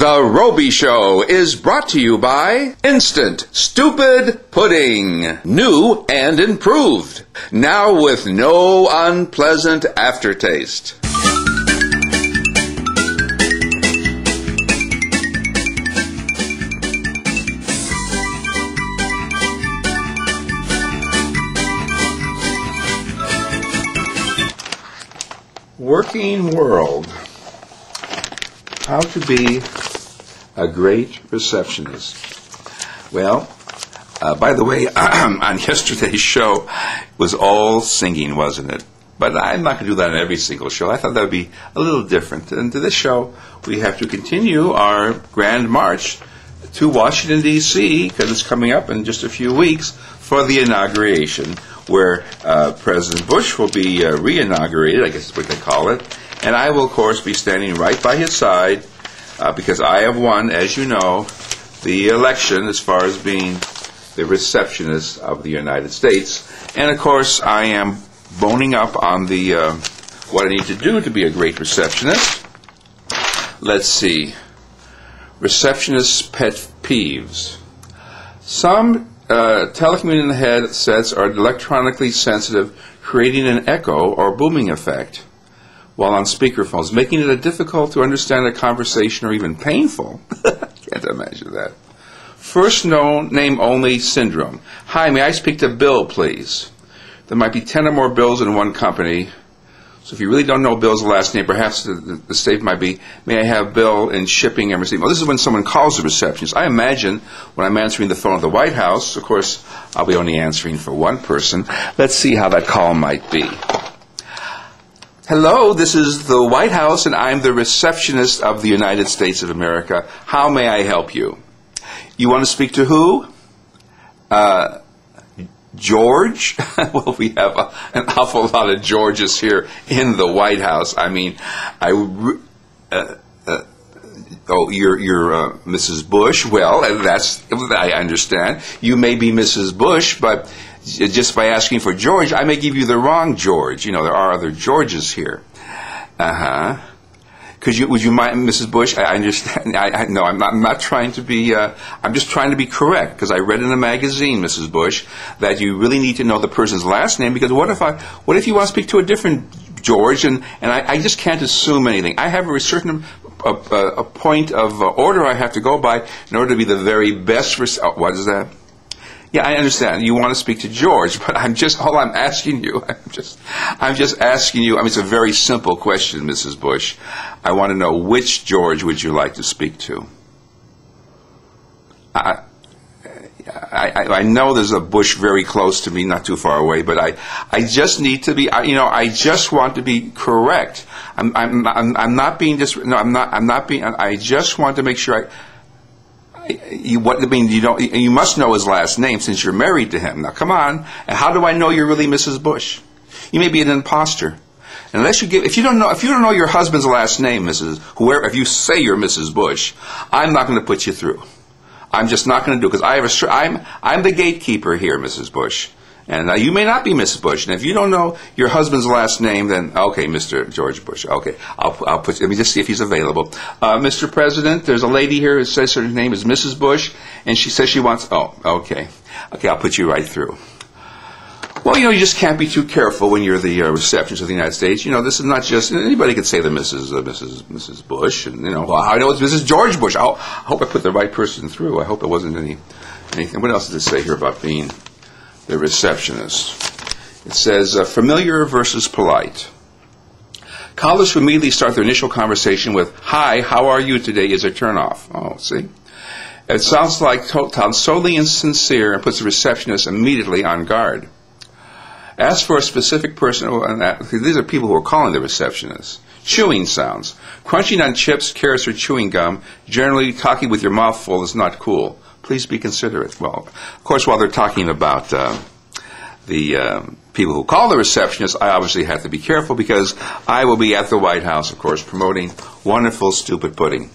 The Rowby Show is brought to you by Instant Stupid Pudding. New and improved. Now with no unpleasant aftertaste. Working world. How to be a great receptionist. Well, by the way, on yesterday's show, it was all singing, wasn't it? But I'm not going to do that on every single show. I thought that would be a little different. And to this show, we have to continue our grand march to Washington, D.C., because it's coming up in just a few weeks for the inauguration, where President Bush will be re-inaugurated, I guess is what they call it. And I will, of course, be standing right by his side because I have won, as you know, the election as far as being the receptionist of the United States. And, of course, I am boning up on the what I need to do to be a great receptionist. Let's see. Receptionist pet peeves. Some telecommunicating headsets are electronically sensitive, creating an echo or booming effect while on speakerphones, making it difficult to understand a conversation or even painful. Can't imagine that. First name only syndrome. Hi, may I speak to Bill, please? There might be 10 or more Bills in one company. So if you really don't know Bill's last name, perhaps the statement might be, may I have Bill in shipping and receiving? Well, this is when someone calls the receptionist. I imagine when I'm answering the phone at the White House, of course, I'll be only answering for one person. Let's see how that call might be. Hello, this is the White House, and I'm the receptionist of the United States of America. How may I help you? You want to speak to who? George? Well, we have an awful lot of Georges here in the White House. I mean, you're Mrs. Bush. Well, I understand. You may be Mrs. Bush, but just by asking for George, I may give you the wrong George. You know, there are other Georges here. Would you mind, Mrs. Bush? I understand. No, I'm not trying to be. I'm just trying to be correct because I read in a magazine, Mrs. Bush, that you really need to know the person's last name. Because what if you want to speak to a different George, and I just can't assume anything. I have a certain a point of order I have to go by in order to be the very best. What is that? Yeah, I understand. You want to speak to George, but I'm just asking you. I'm just asking you. I mean, it's a very simple question, Mrs. Bush. I want to know which George would you like to speak to? I know there's a Bush very close to me, not too far away, but I just need to be. I just want to be correct. I'm not being I'm not being. I just want to make sure you must know his last name since you're married to him. Now, come on. And how do I know you're really Mrs. Bush? You may be an imposter. Unless if you don't know your husband's last name, if you say you're Mrs. Bush, I'm not going to put you through. I'm just not going to do it because I'm the gatekeeper here, Mrs. Bush. And you may not be Mrs. Bush. And if you don't know your husband's last name, then okay, Mr. George Bush. Okay, I'll put. Let me just see if he's available. Mr. President, there's a lady here who says her name is Mrs. Bush, and she says she wants. Oh, okay, I'll put you right through. Well, you just can't be too careful when you're the receptionist of the United States. This is not just anybody could say the Mrs. Bush, and well, I know it's Mrs. George Bush. I hope I put the right person through. I hope it wasn't anything. What else does it say here about being the receptionist? It says familiar versus polite. Callers who immediately start their initial conversation with "Hi, how are you today?" is a turnoff. Oh, see, it sounds like solely insincere and puts the receptionist immediately on guard. Ask for a specific person. These are people who are calling the receptionist. Chewing sounds. Crunching on chips, carrots, or chewing gum. Generally, talking with your mouth full is not cool. Please be considerate. Well, of course, while they're talking about the people who call the receptionist, I obviously have to be careful because I will be at the White House, of course, promoting wonderful stupid pudding.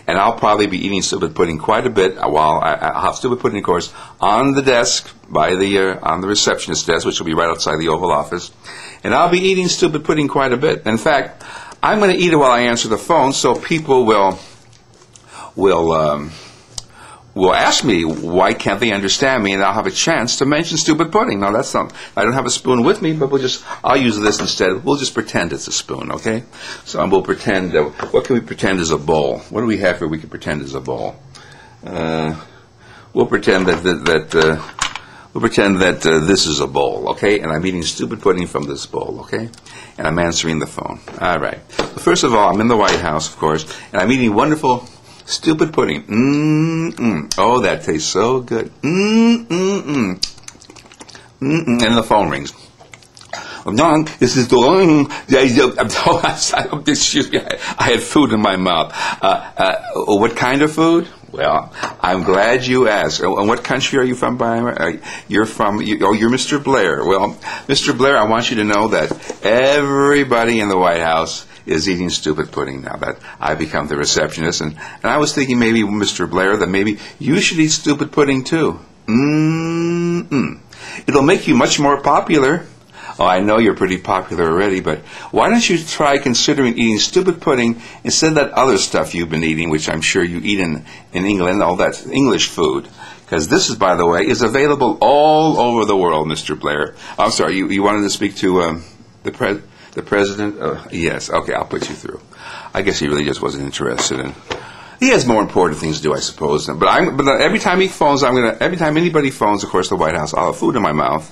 And I'll probably be eating stupid pudding quite a bit while I'll have stupid pudding, of course, on the desk on the receptionist desk, which will be right outside the Oval Office. And I'll be eating stupid pudding quite a bit. In fact, I'm going to eat it while I answer the phone so people will will ask me why can't they understand me, and I'll have a chance to mention stupid pudding. Now that's not. I don't have a spoon with me, but I'll use this instead. We'll just pretend it's a spoon, okay? So we'll pretend. What can we pretend is a bowl? What do we have here? We can pretend is a bowl. We'll pretend that this is a bowl, okay? And I'm eating stupid pudding from this bowl, okay? And I'm answering the phone. All right. So first of all, I'm in the White House, of course, and I'm eating wonderful stupid pudding. Oh, that tastes so good. And the phone rings. Don, this is Goren. Excuse me, I had food in my mouth. What kind of food? Well, I'm glad you asked. And what country are you from? You're Mr. Blair. Well, Mr. Blair, I want you to know that everybody in the White House is eating stupid pudding now that I've become the receptionist. And I was thinking maybe, Mr. Blair, that maybe you should eat stupid pudding too. It'll make you much more popular. Oh, I know you're pretty popular already, but why don't you try considering eating stupid pudding instead of that other stuff you've been eating, which I'm sure you eat in England, all that English food. Because this is, by the way, is available all over the world, Mr. Blair. I'm sorry, you wanted to speak to the president? Yes, okay, I'll put you through. I guess he really just wasn't interested in. He has more important things to do, I suppose. But every time he phones, every time anybody phones, of course, the White House, I'll have food in my mouth.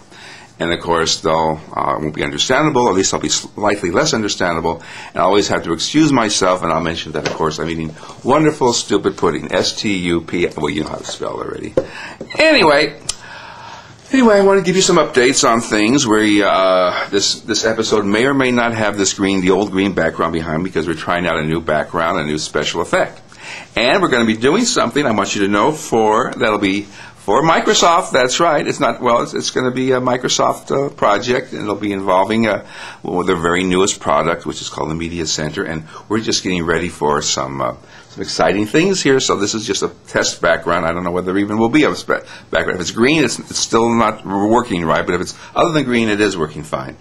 And, of course, it won't be understandable, or at least I'll be slightly less understandable. And I always have to excuse myself, and I'll mention that, of course, I'm eating wonderful, stupid pudding. S-T-U-P. Well, you know how to spell already. Anyway, I want to give you some updates on things where this episode may or may not have the old green background behind me, because we're trying out a new background, a new special effect. And we're going to be doing something, I want you to know, that'll be for Microsoft. That's right. It's going to be a Microsoft project, and it'll be involving their very newest product, which is called the Media Center. And we're just getting ready for some exciting things here. So this is just a test background. I don't know whether there even will be a background. If it's green, it's still not working right. But if it's other than green, it is working fine.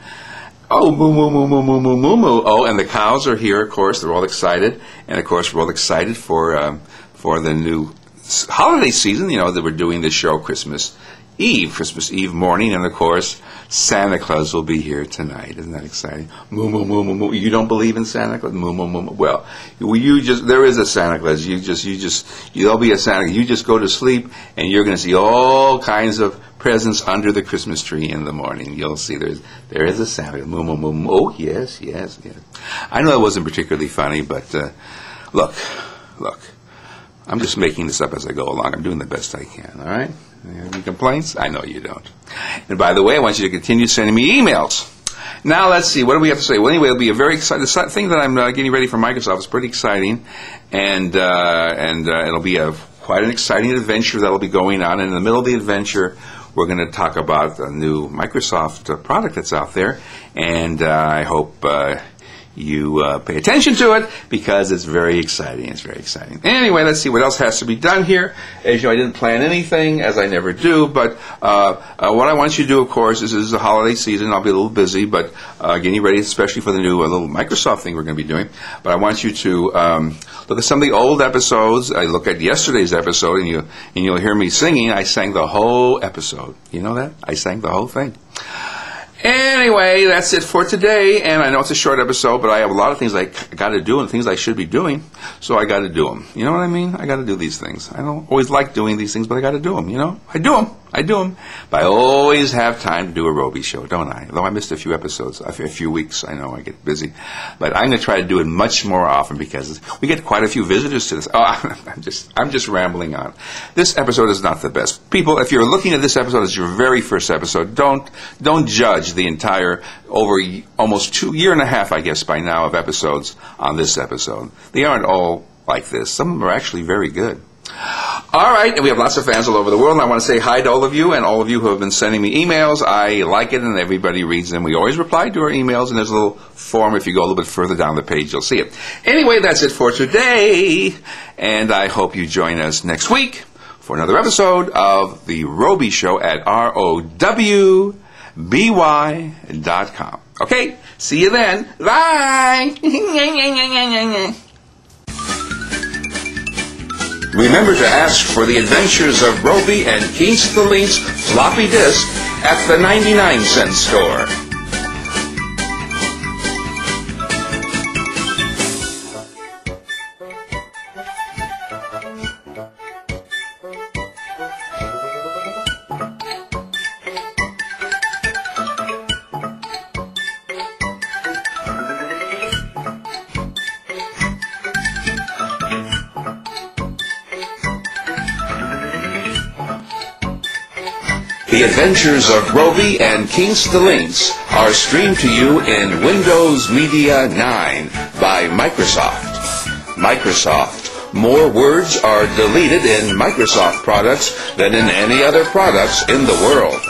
Oh, moo, moo, moo, moo, moo, moo, moo, moo. Oh, and the cows are here, of course. They're all excited. And, of course, we're all excited for the new holiday season, that we're doing this show Christmas Eve morning, and of course Santa Claus will be here tonight. Isn't that exciting? Moo, moo, moo, moo, moo. You don't believe in Santa Claus? Moo, moo, moo, moo. Well, there is a Santa Claus. There'll be a Santa Claus. You just go to sleep, and you're going to see all kinds of presents under the Christmas tree in the morning. You'll see there is a Santa Claus. Moo, moo, moo, moo. Oh, yes. I know it wasn't particularly funny, but look. I'm just making this up as I go along. I'm doing the best I can, all right? Any complaints? I know you don't. And by the way, I want you to continue sending me emails. Now, let's see. What do we have to say? Well, anyway, it'll be a very exciting thing that I'm getting ready for Microsoft. It's pretty exciting. And it'll be quite an exciting adventure that'll be going on. And in the middle of the adventure, we're going to talk about a new Microsoft product that's out there. And I hope you pay attention to it, because it's very exciting. Anyway, let's see what else has to be done here. As you know, I didn't plan anything, as I never do, but what I want you to do, of course, is the holiday season. I'll be a little busy, but getting ready, especially for the new little Microsoft thing we're going to be doing. But I want you to look at some of the old episodes. I look at yesterday's episode, and you'll hear me singing. I sang the whole episode. You know that? I sang the whole thing. Anyway, that's it for today, and I know it's a short episode, but I have a lot of things I got to do and things I should be doing, so I got to do them. You know what I mean? I got to do these things. I don't always like doing these things, but I got to do them, I do them. But I always have time to do a Rowby show, don't I? Though I missed a few episodes, a few weeks. I know I get busy. But I'm going to try to do it much more often, because we get quite a few visitors to this. Oh, I'm just rambling on. This episode is not the best. People, if you're looking at this episode as your very first episode, don't judge the entire almost year and a half, I guess, by now, of episodes on this episode. They aren't all like this. Some of them are actually very good. All right, and we have lots of fans all over the world, and I want to say hi to all of you, and all of you who have been sending me emails. I like it, and everybody reads them. We always reply to our emails, and there's a little form. If you go a little bit further down the page, you'll see it. Anyway, that's it for today, and I hope you join us next week for another episode of The Rowby Show at ROWBY.com. Okay, see you then. Bye! Remember to ask for The Adventures of Rowby and Keats the Lynx floppy disk at the 99-cent store. The Adventures of Rowby and Keats the Lynx are streamed to you in Windows Media 9 by Microsoft. Microsoft. More words are deleted in Microsoft products than in any other products in the world.